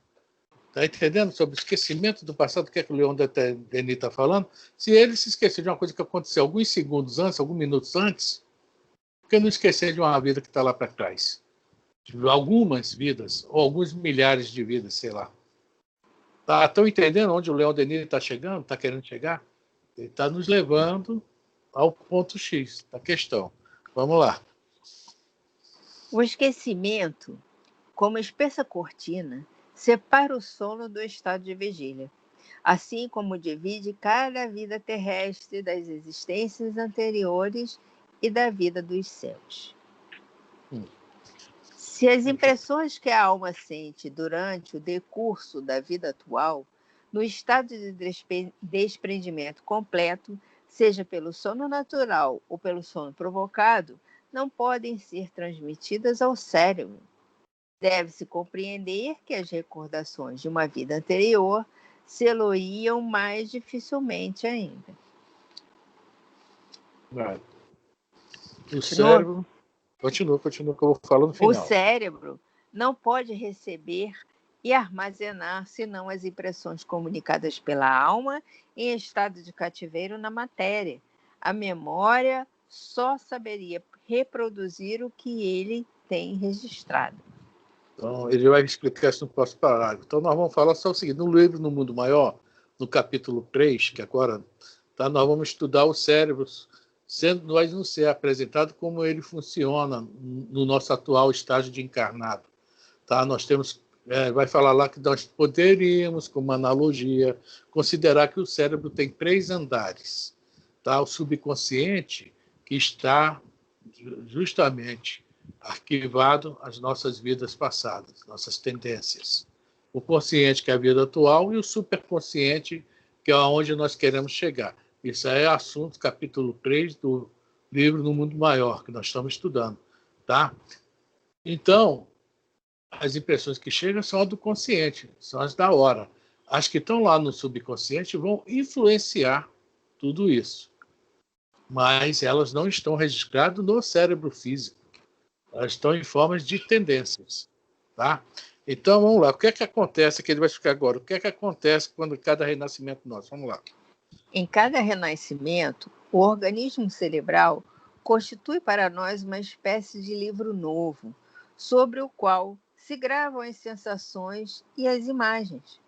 Está entendendo sobre o esquecimento do passado? O que é que o Leon Denis está falando? Se ele se esqueceu de uma coisa que aconteceu alguns segundos antes, alguns minutos antes, por que não esquecer de uma vida que está lá para trás? De algumas vidas, ou alguns milhares de vidas, sei lá. Estão entendendo onde o Leon Denis está chegando? Está querendo chegar? Ele está nos levando ao ponto X da questão. Vamos lá. O esquecimento, como espessa cortina, separa o sono do estado de vigília, assim como divide cada vida terrestre das existências anteriores e da vida dos céus. Se as impressões que a alma sente durante o decurso da vida atual, no estado de desprendimento completo, seja pelo sono natural ou pelo sono provocado, não podem ser transmitidas ao cérebro. Deve-se compreender que as recordações de uma vida anterior se-lo-iam mais dificilmente ainda. O cérebro... Continua, que eu vou falar no final. O cérebro não pode receber e armazenar senão as impressões comunicadas pela alma em estado de cativeiro na matéria. A memória só saberia reproduzir o que ele tem registrado. Então, ele vai explicar isso no próximo parágrafo. Então, nós vamos falar só o seguinte: no livro No Mundo Maior, no capítulo 3, que agora tá, nós vamos estudar o cérebro, nós não ser apresentado como ele funciona no nosso atual estágio de encarnado. Tá? Nós temos, vai falar lá que nós poderíamos, como analogia, considerar que o cérebro tem 3 andares. Tá? O subconsciente, que está justamente arquivado as nossas vidas passadas, nossas tendências. O consciente, que é a vida atual, e o superconsciente, que é aonde nós queremos chegar. Isso é assunto, capítulo 3 do livro No Mundo Maior, que nós estamos estudando. Tá? Então, as impressões que chegam são as do consciente, são as da hora. As que estão lá no subconsciente vão influenciar tudo isso. Mas elas não estão registradas no cérebro físico. Elas estão em formas de tendências. Tá? Então, vamos lá. O que é que acontece, que ele vai explicar agora, o que é que acontece quando cada renascimento nosso? Vamos lá. Em cada renascimento, o organismo cerebral constitui para nós uma espécie de livro novo, sobre o qual se gravam as sensações e as imagens.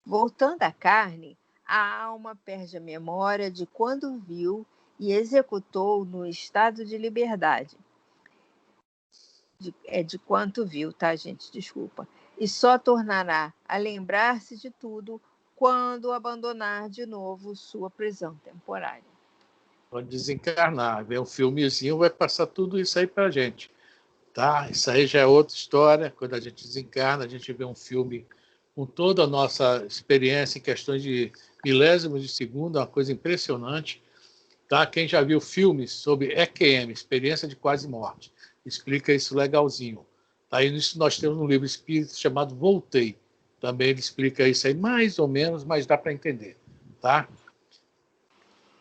Voltando à carne, a alma perde a memória de quando viu e executou no estado de liberdade. De quanto viu, tá, gente? Desculpa. E só tornará a lembrar-se de tudo quando abandonar de novo sua prisão temporária. Pode desencarnar, ver um filmezinho, vai passar tudo isso aí para a gente. Tá? Isso aí já é outra história. Quando a gente desencarna, a gente vê um filme com toda a nossa experiência em questões de milésimos de segundo, uma coisa impressionante. Tá? Quem já viu filmes sobre EQM, Experiência de Quase Morte, explica isso legalzinho. Tá? E isso nós temos um livro espírita chamado Voltei. Também ele explica isso aí mais ou menos, mas dá para entender. Tá?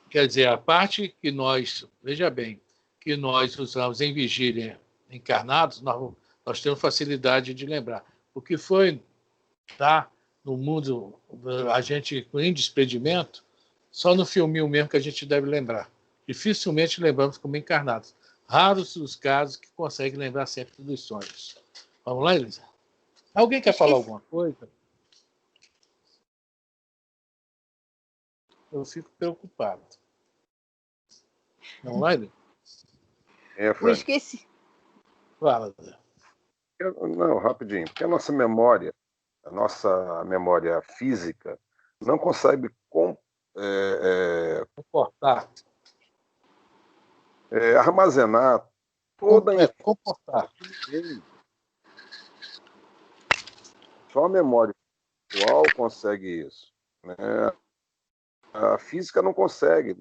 Quer dizer, a parte que nós, veja bem, que nós usamos em vigília encarnados, nós temos facilidade de lembrar. O que foi, tá, no mundo, a gente com despedimento, só no filminho mesmo que a gente deve lembrar. Dificilmente lembramos como encarnados. Raros os casos que conseguem lembrar sempre dos sonhos. Vamos lá, Elisa? Alguém quer falar alguma coisa? Eu fico preocupado. Vamos lá, Elisa? Eu esqueci. Fala. Não, rapidinho. Porque a nossa memória física, não consegue comportar, armazenar toda a comportar. Só a memória atual consegue isso, né? A física não consegue.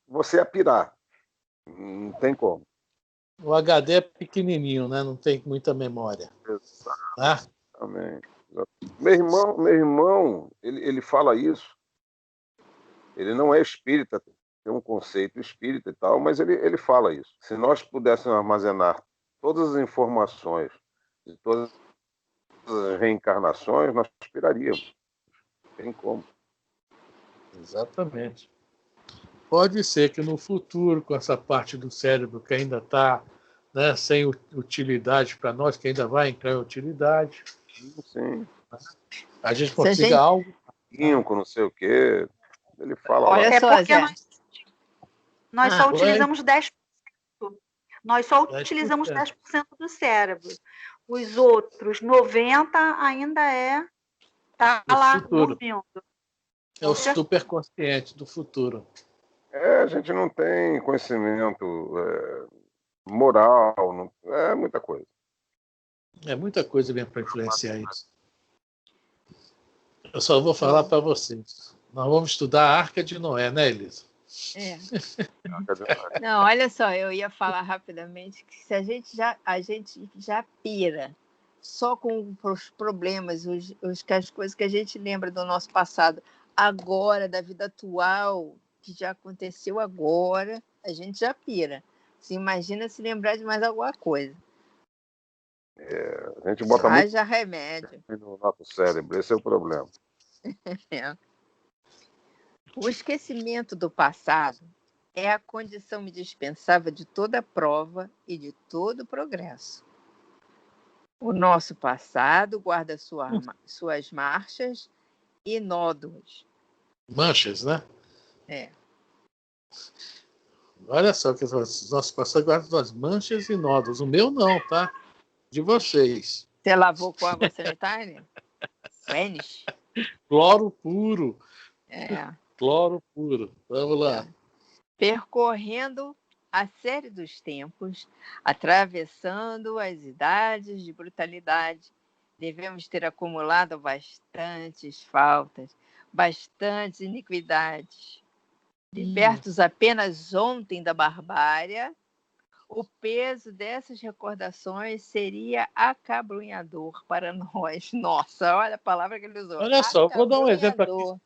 Você é pirar. Não tem como. O HD é pequenininho, né? Não tem muita memória. Exatamente. Meu irmão, ele fala isso. Ele não é espírita, tem um conceito espírita e tal, mas ele fala isso. Se nós pudéssemos armazenar todas as informações de todas as reencarnações, nós aspiraríamos. Não tem como. Exatamente. Pode ser que no futuro, com essa parte do cérebro que ainda está, né, sem utilidade para nós, que ainda vai entrar em utilidade, sim, a gente consiga algo. Com não sei o quê. Ele fala. Olha lá. Só, porque nós só utilizamos 10%. Nós só utilizamos 10% do cérebro. Os outros 90% ainda está lá dormindo. É o superconsciente do futuro. A gente não tem conhecimento moral, é muita coisa. É muita coisa mesmo para influenciar isso. Eu só vou falar para vocês. Nós vamos estudar a Arca de Noé, né, Elisa? Não, olha só, eu ia falar rapidamente que se a gente já pira só com os problemas, as coisas que a gente lembra do nosso passado, agora, da vida atual, que já aconteceu agora, a gente já pira. Se imagina se lembrar de mais alguma coisa. A gente bota muito já remédio no nosso cérebro, esse é o problema. O esquecimento do passado é a condição indispensável de toda prova e de todo progresso. O nosso passado guarda suas marchas e nódulos. Manchas, né? É. Olha só, que nosso passado guarda suas manchas e nódulos. O meu não, tá? De vocês. Você lavou com água sanitária? Vênus. Cloro puro. É. Cloro puro. Vamos lá. Percorrendo a série dos tempos, atravessando as idades de brutalidade, devemos ter acumulado bastantes faltas, bastantes iniquidades. Libertos apenas ontem da barbárie, o peso dessas recordações seria acabrunhador para nós. Nossa, olha a palavra que ele usou. Olha só, vou dar um exemplo aqui.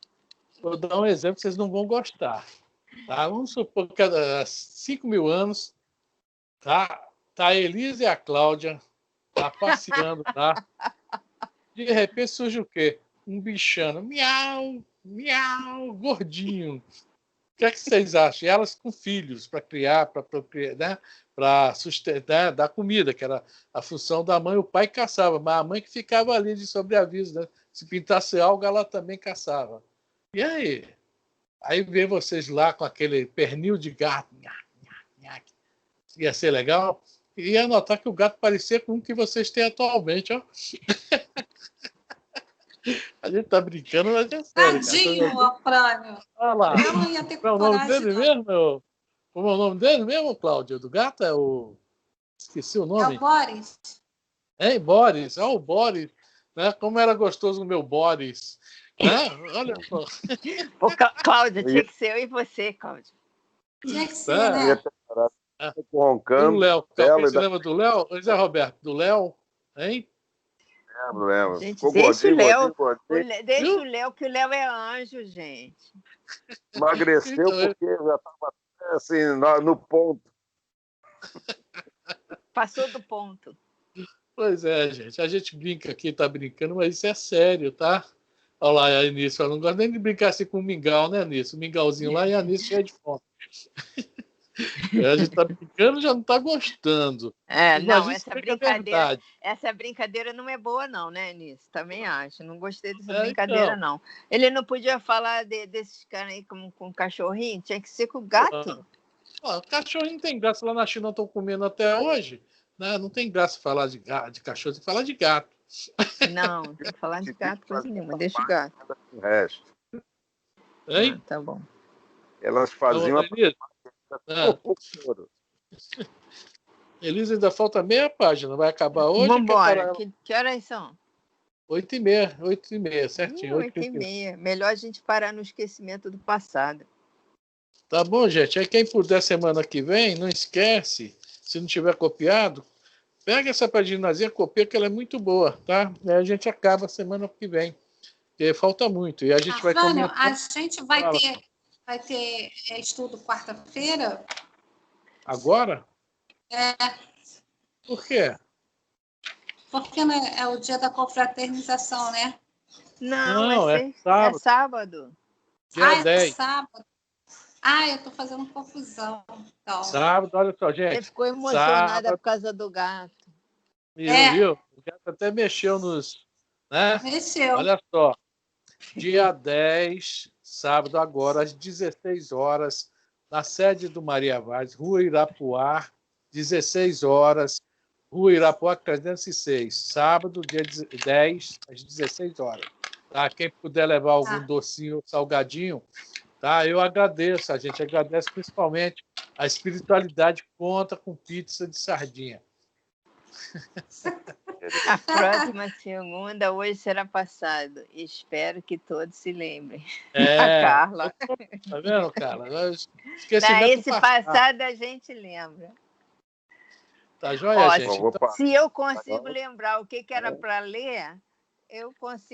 Vou dar um exemplo que vocês não vão gostar. Tá? Vamos supor que há 5.000 anos tá a Elisa e a Cláudia tá passeando lá. De repente surge o quê? Um bichano. Miau, miau, gordinho. O que é que vocês acham? E elas com filhos para criar, para procriar, né? Para sustentar, dar comida, que era a função da mãe. O pai caçava, mas a mãe que ficava ali de sobreaviso. Né? Se pintasse algo, ela também caçava. E aí? Aí vê vocês lá com aquele pernil de gato. Ia ser legal. E ia notar que o gato parecia com o que vocês têm atualmente. Ó. A gente tá brincando, mas é sério. Tadinho, Afrânio. Olha lá. Eu não ia ter Qual é o nome coragem, dele não. mesmo? Como é o nome dele mesmo, Cláudio? Do gato é o... Esqueci o É nome. o Boris. Hein, Boris? Olha o Boris. Né? Como era gostoso o meu Boris. Né? Olha só. Ô, Cláudia, tinha que ser eu e você, Cláudia. Tinha que ser, né? Roncando. O Léo. Você lembra do Léo? Zé Roberto, do Léo? Hein? Lembro. Gente, Ficou deixa gordinho. deixa o Léo, que o Léo é anjo, gente. Emagreceu porque já estava assim, no ponto. Passou do ponto. Pois é, gente. A gente brinca aqui, tá brincando, mas isso é sério, tá? Olha lá, a Anísio. Eu não gosto nem de brincar assim com o mingau, né, Anísio? O mingauzinho lá e a Anísio cheia de fome. A gente tá brincando e já não tá gostando. Não, essa brincadeira não é boa não, né, Anísio? Também acho. Não gostei dessa brincadeira, então. não. Ele não podia falar desses caras aí com cachorrinho? Tinha que ser com o gato. O cachorrinho tem graça. Lá na China estão comendo até hoje. Né? Não tem graça falar de cachorro, tem que falar de gato. Não, tem que falar de gato, coisa nenhuma. Deixa o gato. O resto. Hein? Tá bom. Elas faziam Elisa, ainda falta meia página. Vai acabar hoje? Vamos embora. Que horas são? 8h30, certinho. 8h30. Melhor a gente parar no esquecimento do passado. Tá bom, gente. Aí quem puder semana que vem, não esquece, se não tiver copiado, pega essa paginazinha, copia, que ela é muito boa, tá? Aí a gente acaba semana que vem. Porque falta muito. E a gente vai comentar. A gente vai ter estudo quarta-feira? Agora? É. Por quê? Porque né, é o dia da confraternização, né? Não, é sábado. Dia 10. É sábado. Eu estou fazendo confusão. Então. Sábado, olha só, gente. Você ficou emocionada por causa do gato. Viu? O gato até mexeu nos... Né? Mexeu. Olha só. Dia 10, sábado agora, às 16 horas, na sede do Maria Vaz, Rua Irapuá, 16 horas, Rua Irapuá 306, sábado, dia 10, às 16 horas. Tá? Quem puder levar algum docinho, salgadinho, tá? Eu agradeço, a gente agradece principalmente a espiritualidade conta com pizza de sardinha. A próxima segunda, hoje será passado. Espero que todos se lembrem. A Carla. Tá vendo, Carla? Esse passado a gente lembra. Tá joia, gente? Então, se eu consigo lembrar o que era para ler, eu consigo.